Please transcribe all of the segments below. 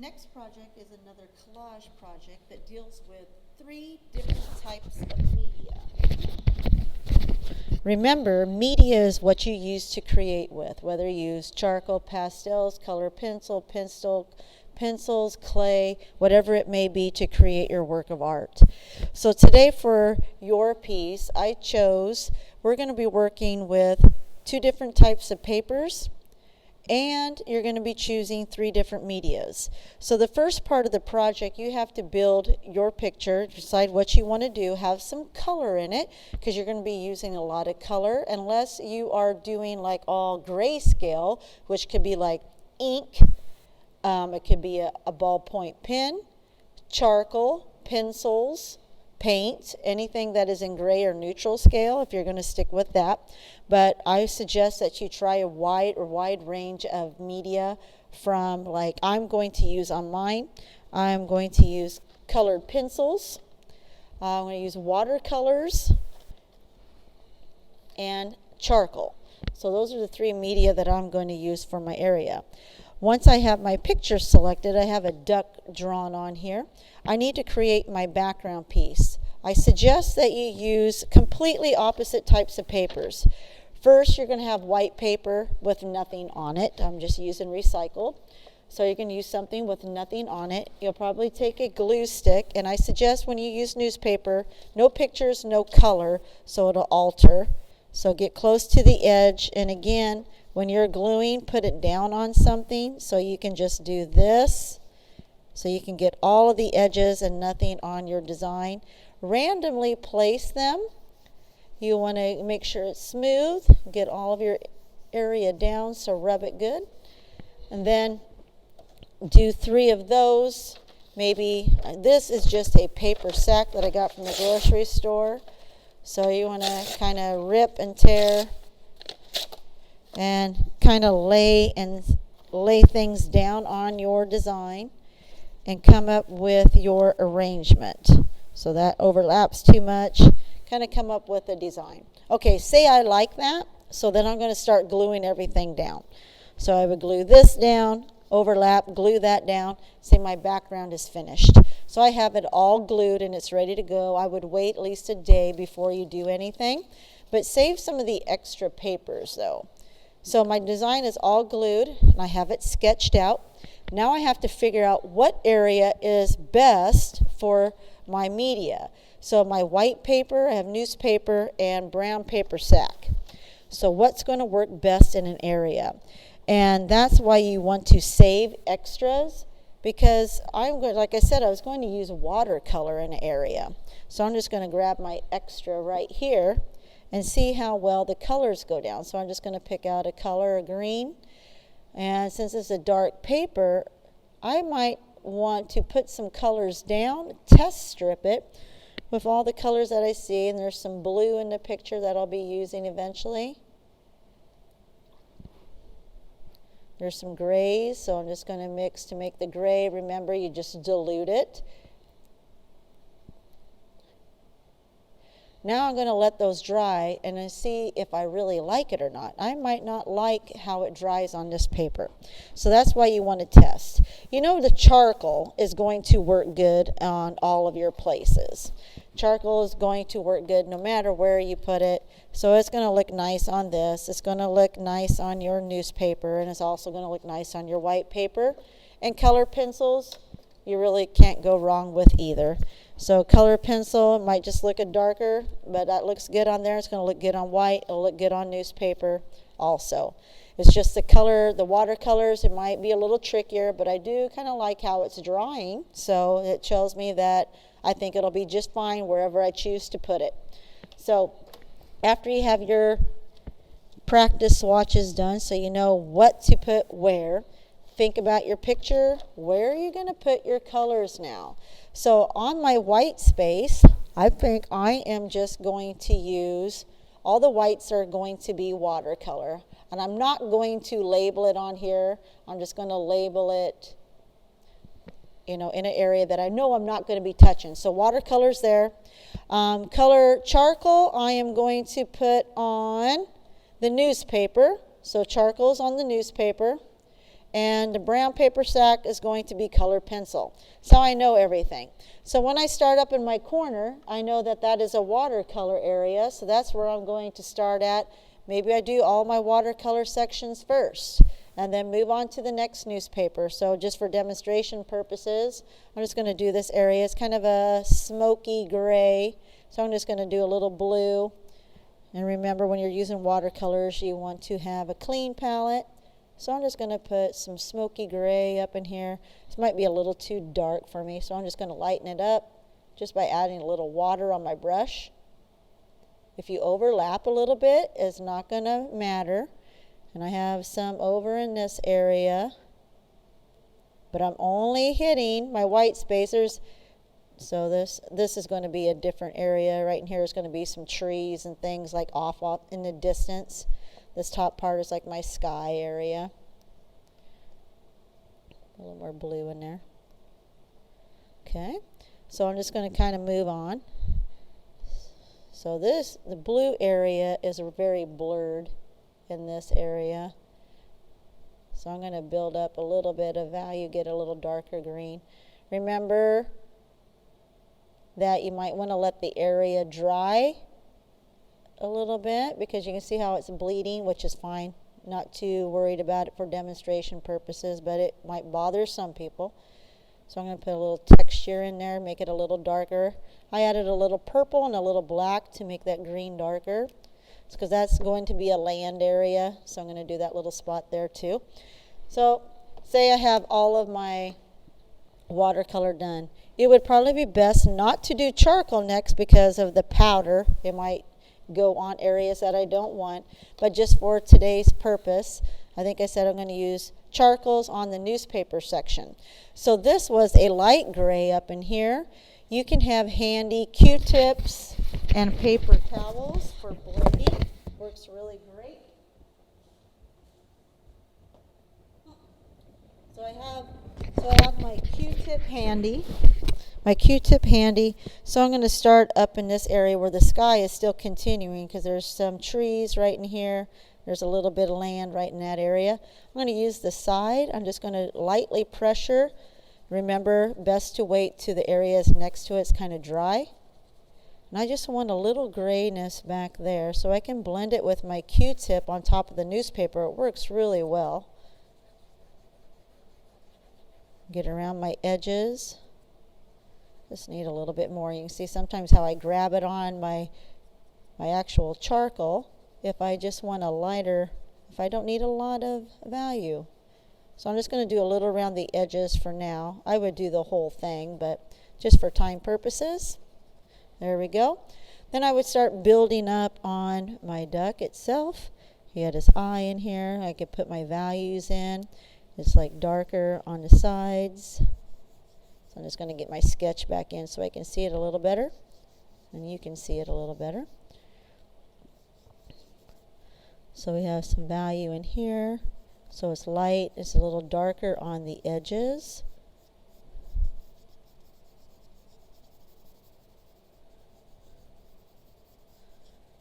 Next project is another collage project that deals with 3 different types of media. Remember, media is what you use to create with, whether you use charcoal, pastels, color pencils, clay, whatever it may be to create your work of art. So today for your piece, we're going to be working with 2 different types of papers, and you're going to be choosing 3 different medias. So the first part of the project, you have to build your picture, decide what you want to do, have some color in it, because you're going to be using a lot of color, unless you are doing like all grayscale, which could be like ink, it could be a ballpoint pen, charcoal, pencils, paint, anything that is in gray or neutral scale if you're going to stick with that. But I suggest that you try a wide range of media from, like, I'm going to use on mine. I'm going to use colored pencils. I'm going to use watercolors and charcoal. So those are the 3 media that I'm going to use for my area. Once I have my picture selected, I have a duck drawn on here. I need to create my background piece. I suggest that you use completely opposite types of papers. First, you're going to have white paper with nothing on it. I'm just using recycled. So you can use something with nothing on it. You'll probably take a glue stick, and I suggest when you use newspaper, no pictures, no color, so it'll alter. So get close to the edge, and again, when you're gluing, put it down on something so you can just do this, so you can get all of the edges and nothing on your design. Randomly place them. You want to make sure it's smooth, get all of your area down, so rub it good. And then do 3 of those. Maybe this is just a paper sack that I got from the grocery store. So you want to kind of rip and tear and kind of lay things down on your design and come up with your arrangement. So that overlaps too much. Kind of come up with a design. Okay, say I like that, so then I'm going to start gluing everything down. So I would glue this down, overlap, glue that down, say my background is finished. So I have it all glued and it's ready to go. I would wait at least a day before you do anything, but save some of the extra papers though. So my design is all glued and I have it sketched out. Now I have to figure out what area is best for my media. So my white paper, I have newspaper and brown paper sack. So what's going to work best in an area? And that's why you want to save extras, because like I said, I was going to use watercolor in an area. So I'm just going to grab my extra right here and see how well the colors go down. So I'm just going to pick out a color, a green. And since it's a dark paper, I might want to put some colors down, test strip it with all the colors that I see. And there's some blue in the picture that I'll be using eventually. There's some grays, so I'm just going to mix to make the gray. Remember, you just dilute it. Now I'm going to let those dry and then see if I really like it or not. I might not like how it dries on this paper. So that's why you want to test. You know, the charcoal is going to work good on all of your places. Charcoal is going to work good no matter where you put it. So it's going to look nice on this. It's going to look nice on your newspaper, and it's also going to look nice on your white paper. And color pencils, you really can't go wrong with either. So color pencil might just look a darker, but that looks good on there. It's going to look good on white. It'll look good on newspaper also. It's just the color, the watercolors, it might be a little trickier, but I do kind of like how it's drying. So it shows me that I think it'll be just fine wherever I choose to put it. So after you have your practice swatches done, so you know what to put where, think about your picture. Where are you going to put your colors now? So on my white space, I think I am just going to use, all the whites are going to be watercolor. And I'm not going to label it on here. I'm just going to label it, you know, in an area that I know I'm not going to be touching. So watercolor's there. Color charcoal, I am going to put on the newspaper. So charcoal's on the newspaper. and the brown paper sack is going to be colored pencil. So I know everything. So when I start up in my corner, I know that that is a watercolor area, so that's where I'm going to start at. Maybe I do all my watercolor sections first and then move on to the next newspaper. So just for demonstration purposes, I'm just going to do this area. It's kind of a smoky gray, so I'm just going to do a little blue. And remember, when you're using watercolors, you want to have a clean palette. So I'm just going to put some smoky gray up in here. This might be a little too dark for me, so I'm just going to lighten it up just by adding a little water on my brush. If you overlap a little bit, it's not going to matter. And I have some over in this area, but I'm only hitting my white spacers. So this is going to be a different area. Right in here is going to be some trees and things like off in the distance. This top part is like my sky area. A little more blue in there. Okay, so I'm just going to kind of move on. So the blue area is very blurred in this area. So I'm going to build up a little bit of value, get a little darker green. Remember that you might want to let the area dry a little bit because you can see how it's bleeding, which is fine. Not too worried about it for demonstration purposes, but it might bother some people. So I'm going to put a little texture in there, make it a little darker. I added a little purple and a little black to make that green darker. It's because that's going to be a land area, so I'm going to do that little spot there too. So say I have all of my watercolor done. It would probably be best not to do charcoal next because of the powder. It might go on areas that I don't want, but just for today's purpose, I think I said I'm going to use charcoals on the newspaper section. So this was a light gray up in here. You can have handy Q-tips and paper towels for blending. Works really great. So I have my Q-tip handy. So I'm going to start up in this area where the sky is still continuing because there's some trees right in here. There's a little bit of land right in that area. I'm going to use the side. I'm just going to lightly pressure. Remember, best to wait till the areas next to it's kind of dry. And I just want a little grayness back there so I can blend it with my Q-tip on top of the newspaper. It works really well. Get around my edges. Just need a little bit more. You can see sometimes how I grab it on my actual charcoal if I just want a lighter, if I don't need a lot of value. So I'm just going to do a little around the edges for now. I would do the whole thing, but just for time purposes. There we go. Then I would start building up on my duck itself. He had his eye in here. I could put my values in. It's like darker on the sides. So I'm just going to get my sketch back in so I can see it a little better. And you can see it a little better. So we have some value in here. So it's light. It's a little darker on the edges.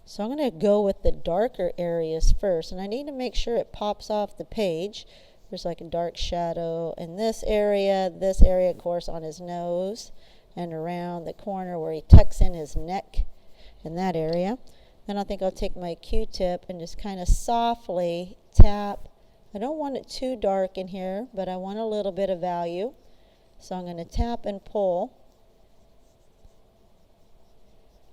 So I'm going to go with the darker areas first. And I need to make sure it pops off the page. There's like a dark shadow in this area, of course, on his nose, and around the corner where he tucks in his neck in that area. Then I think I'll take my Q-tip and just kind of softly tap. I don't want it too dark in here, but I want a little bit of value. So I'm going to tap and pull.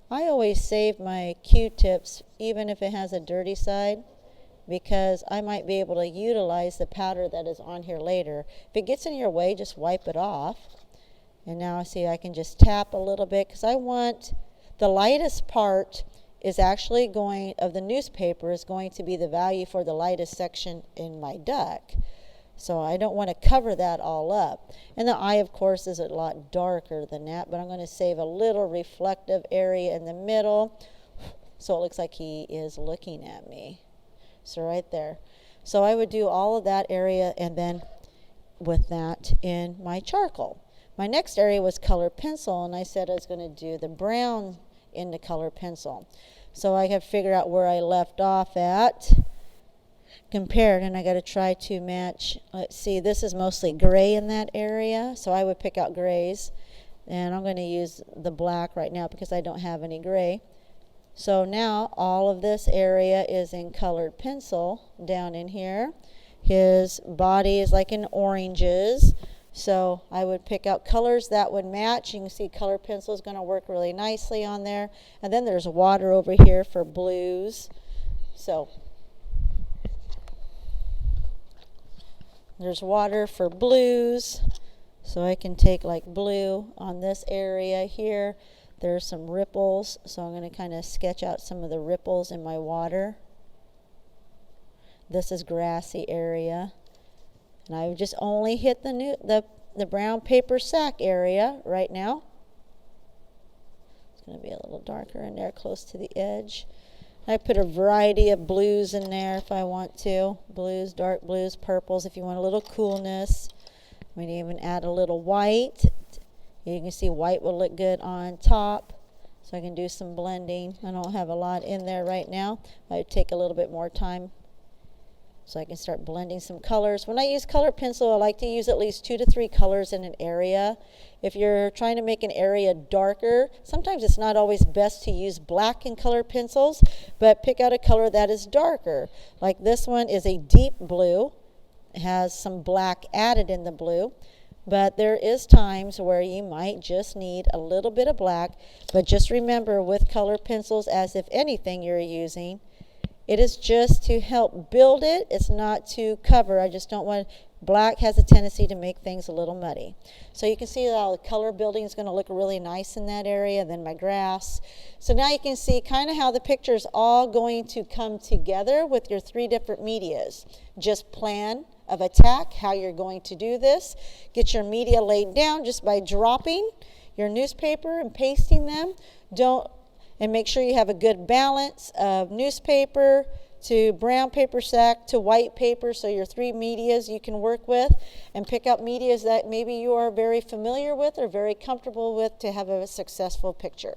I always save my Q-tips, even if it has a dirty side, because I might be able to utilize the powder that is on here later. If it gets in your way, just wipe it off. And now see, I can just tap a little bit because I want the lightest part is actually of the newspaper is going to be the value for the lightest section in my duck. So I don't want to cover that all up. And the eye, of course, is a lot darker than that, but I'm going to save a little reflective area in the middle so it looks like he is looking at me. So right there. So I would do all of that area and then with that in my charcoal. My next area was color pencil, and I said I was going to do the brown in the color pencil. So I have to figure out where I left off at. compared, and I got to try to match. Let's see, this is mostly gray in that area, so I would pick out grays, and I'm going to use the black right now because I don't have any gray. So now all of this area is in colored pencil down in here. His body is like in oranges, so I would pick out colors that would match. You can see colored pencil is going to work really nicely on there. And then there's water over here for blues. So there's water for blues. So I can take like blue on this area here. There's some ripples, so I'm going to kind of sketch out some of the ripples in my water. This is grassy area. And I would just only hit the brown paper sack area right now. It's going to be a little darker in there close to the edge. I put a variety of blues in there if I want to. Blues, dark blues, purples if you want a little coolness. We can even add a little white. You can see white will look good on top. So I can do some blending. I don't have a lot in there right now. I would take a little bit more time so I can start blending some colors. When I use colored pencil, I like to use at least 2 to 3 colors in an area. If you're trying to make an area darker, sometimes it's not always best to use black in colored pencils, but pick out a color that is darker. Like this one is a deep blue. It has some black added in the blue. But there is times where you might just need a little bit of black. But just remember with colored pencils, as if anything you're using, it is just to help build it. It's not to cover. I just don't want, black has a tendency to make things a little muddy. So you can see how the color building is going to look really nice in that area. Then my grass. So now you can see kind of how the picture is all going to come together with your 3 different medias. Just plan of attack, how you're going to do this. Get your media laid down just by dropping your newspaper and pasting them. And make sure you have a good balance of newspaper to brown paper sack to white paper, so your 3 medias you can work with, and pick up medias that maybe you are very familiar with or very comfortable with to have a successful picture.